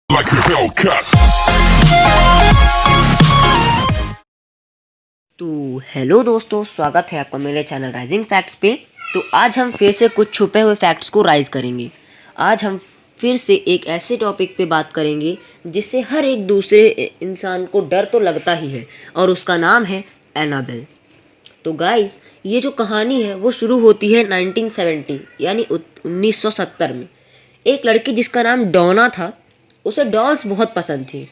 like a Hellcat. तो hello दोस्तों, स्वागत है आपका मेरे चैनल राइजिंग फैक्ट्स पे। तो आज हम फिर से कुछ छुपे हुए फैक्ट्स को राइज करेंगे। आज हम फिर से एक ऐसे टॉपिक पे बात करेंगे जिससे हर एक दूसरे इंसान को डर तो लगता ही है, और उसका नाम है एनाबेल। तो गाइस, ये जो कहानी है वो शुरू होती है 1970 यानी 1970 में। एक लड़की जिसका नाम डोना था, उसे डॉल्स बहुत पसंद थी,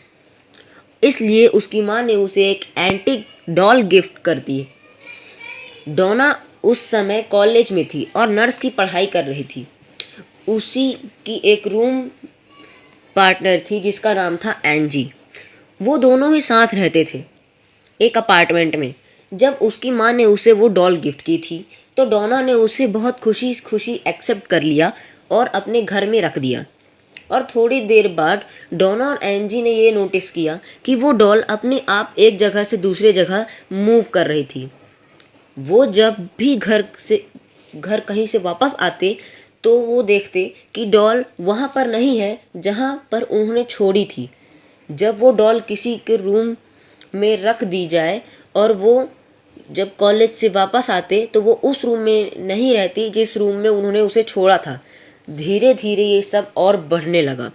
इसलिए उसकी माँ ने उसे एक एंटीक डॉल गिफ्ट कर दी। डोना उस समय कॉलेज में थी और नर्स की पढ़ाई कर रही थी। उसी की एक रूम पार्टनर थी जिसका नाम था एंजी। वो दोनों ही साथ रहते थे एक अपार्टमेंट में। जब उसकी माँ ने उसे वो डॉल गिफ्ट की थी तो डोना ने उसे बहुत खुशी खुशी एक्सेप्ट कर लिया और अपने घर में रख दिया। और थोड़ी देर बाद डोना और एंजी ने ये नोटिस किया कि वो डॉल अपने आप एक जगह से दूसरे जगह मूव कर रही थी। वो जब भी घर कहीं से वापस आते तो वो देखते कि डॉल वहाँ पर नहीं है जहाँ पर उन्होंने छोड़ी थी। जब वो डॉल किसी के रूम में रख दी जाए और वो जब कॉलेज से वापस आते तो वो उस रूम में नहीं रहती जिस रूम में उन्होंने उसे छोड़ा था। धीरे धीरे ये सब और बढ़ने लगा।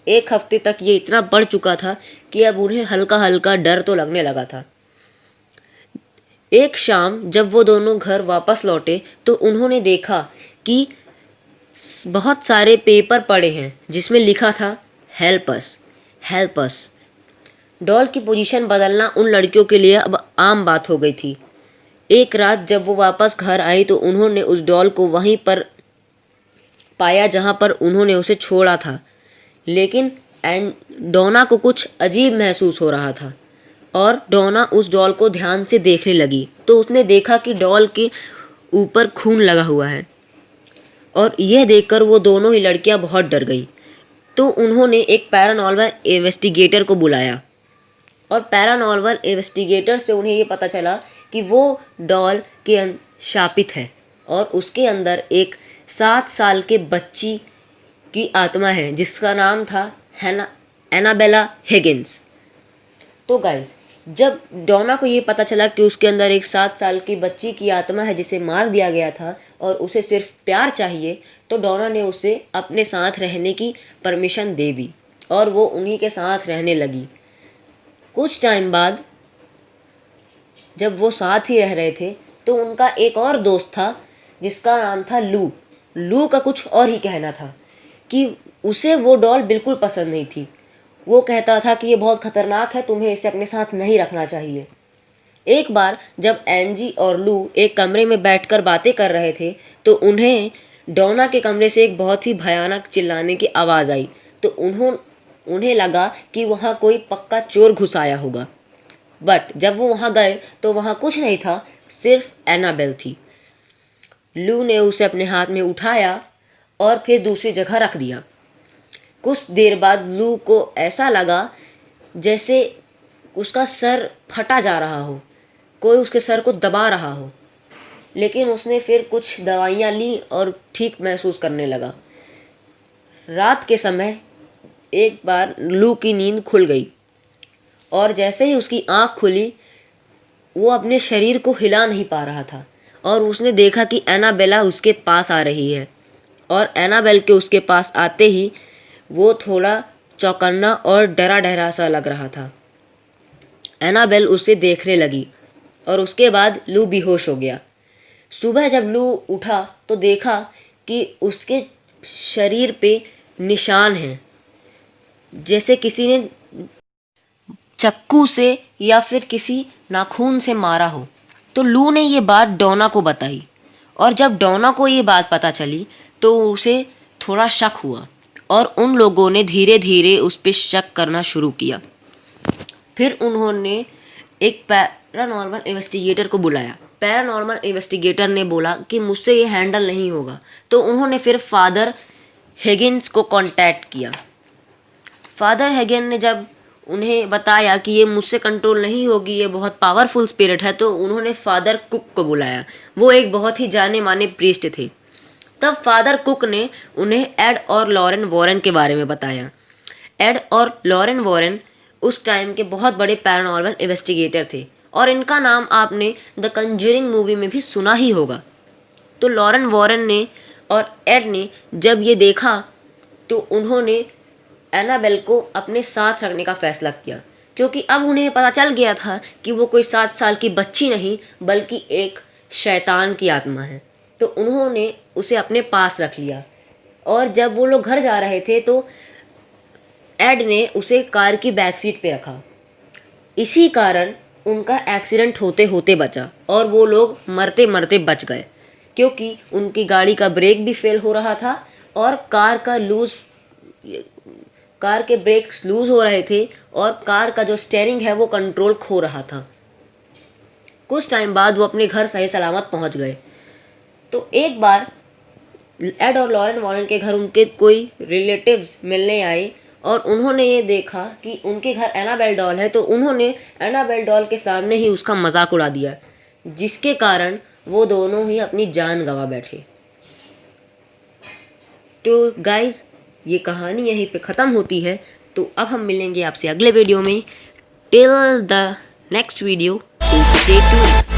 एक हफ्ते तक ये इतना बढ़ चुका था कि अब उन्हें हल्का हल्का डर तो लगने लगा था। एक शाम जब वो दोनों घर वापस लौटे तो उन्होंने देखा कि बहुत सारे पेपर पड़े हैं जिसमें लिखा था help us, help us. Doll की पोजीशन बदलना उन लड़कियों के लिए अब आम बात हो गई थी। एक रात जब वो वापस घर आई तो उन्होंने उस डॉल को वहीं पर पाया जहां पर उन्होंने उसे छोड़ा था। लेकिन डोना को कुछ अजीब महसूस हो रहा था और डोना उस डॉल को ध्यान से देखने लगी तो उसने देखा कि डॉल के ऊपर खून लगा हुआ है। और यह देखकर वो दोनों ही लड़कियां बहुत डर गई। तो उन्होंने एक पैरानॉर्मल इन्वेस्टिगेटर को बुलाया और पैरानॉर्मल इन्वेस्टिगेटर से उन्हें ये पता चला कि वो डॉल के शापित है और उसके अंदर एक 7 साल के बच्ची की आत्मा है जिसका नाम था एनाबेला हिगिंस। तो गाइस, जब डोना को ये पता चला कि उसके अंदर एक 7 साल की बच्ची की आत्मा है जिसे मार दिया गया था और उसे सिर्फ प्यार चाहिए, तो डोना ने उसे अपने साथ रहने की परमिशन दे दी और वो उन्हीं के साथ रहने लगी। कुछ टाइम बाद जब वो साथ ही रह रहे थे तो उनका एक और दोस्त था जिसका नाम था लू। लू का कुछ और ही कहना था कि उसे वो डॉल बिल्कुल पसंद नहीं थी। वो कहता था कि ये बहुत खतरनाक है, तुम्हें इसे अपने साथ नहीं रखना चाहिए। एक बार जब एंजी और लू एक कमरे में बैठकर बातें कर रहे थे तो उन्हें डोना के कमरे से एक बहुत ही भयानक चिल्लाने की आवाज़ आई। तो उन्हें लगा कि वहाँ कोई पक्का चोर घुस आया होगा। बट जब वो वहाँ गए तो वहाँ कुछ नहीं था, सिर्फ एनाबेल थी। लू ने उसे अपने हाथ में उठाया और फिर दूसरी जगह रख दिया। कुछ देर बाद लू को ऐसा लगा जैसे उसका सर फटा जा रहा हो, कोई उसके सर को दबा रहा हो। लेकिन उसने फिर कुछ दवाइयाँ ली और ठीक महसूस करने लगा। रात के समय एक बार लू की नींद खुल गई और जैसे ही उसकी आँख खुली वो अपने शरीर को हिला नहीं पा रहा था और उसने देखा कि एनाबेला उसके पास आ रही है। और एनाबेल के उसके पास आते ही वो थोड़ा चौकन्ना और डरा डरा सा लग रहा था। एनाबेल उसे देखने लगी और उसके बाद लू बेहोश हो गया। सुबह जब लू उठा तो देखा कि उसके शरीर पे निशान हैं जैसे किसी ने चक्कू से या फिर किसी नाखून से मारा हो। तो लू ने ये बात डोना को बताई और जब डोना को ये बात पता चली तो उसे थोड़ा शक हुआ और उन लोगों ने धीरे धीरे उस पर शक करना शुरू किया। फिर उन्होंने एक पैरानॉर्मल इन्वेस्टिगेटर को बुलाया। पैरानॉर्मल इन्वेस्टिगेटर ने बोला कि मुझसे ये हैंडल नहीं होगा। तो उन्होंने फिर फादर हिगिंस को कांटेक्ट किया। फादर हेगन ने जब उन्हें बताया कि ये मुझसे कंट्रोल नहीं होगी, ये बहुत पावरफुल स्पिरिट है, तो उन्होंने फादर कुक को बुलाया। वो एक बहुत ही जाने माने प्रीस्ट थे। तब फादर कुक ने उन्हें एड और लॉरेन वॉरेन के बारे में बताया। एड और लॉरेन वॉरेन उस टाइम के बहुत बड़े पैरानॉर्मल इन्वेस्टिगेटर थे और इनका नाम आपने द कंज्यूरिंग मूवी में भी सुना ही होगा। तो लॉरेन वॉरेन ने और एड ने जब ये देखा तो उन्होंने एनाबेल को अपने साथ रखने का फैसला किया, क्योंकि अब उन्हें पता चल गया था कि वो कोई 7 साल की बच्ची नहीं बल्कि एक शैतान की आत्मा है। तो उन्होंने उसे अपने पास रख लिया और जब वो लोग घर जा रहे थे तो एड ने उसे कार की बैक सीट पे रखा। इसी कारण उनका एक्सीडेंट होते होते बचा और वो लोग मरते मरते बच गए, क्योंकि उनकी गाड़ी का ब्रेक भी फेल हो रहा था और कार के ब्रेक्स लूज हो रहे थे और कार का जो स्टीयरिंग है वो कंट्रोल खो रहा था। कुछ टाइम बाद वो अपने घर सही सलामत पहुंच गए। तो एक बार एड और लॉरेन वॉरेन के घर उनके कोई रिलेटिव्स मिलने आए और उन्होंने ये देखा कि उनके घर एनाबेल डॉल है, तो उन्होंने एनाबेल डॉल के सामने ही उसका मजाक उड़ा दिया, जिसके कारण वो दोनों ही अपनी जान गंवा बैठे। तो गाइज, ये कहानी यहीं पे ख़त्म होती है। तो अब हम मिलेंगे आपसे अगले वीडियो में। Till the next video, stay tuned.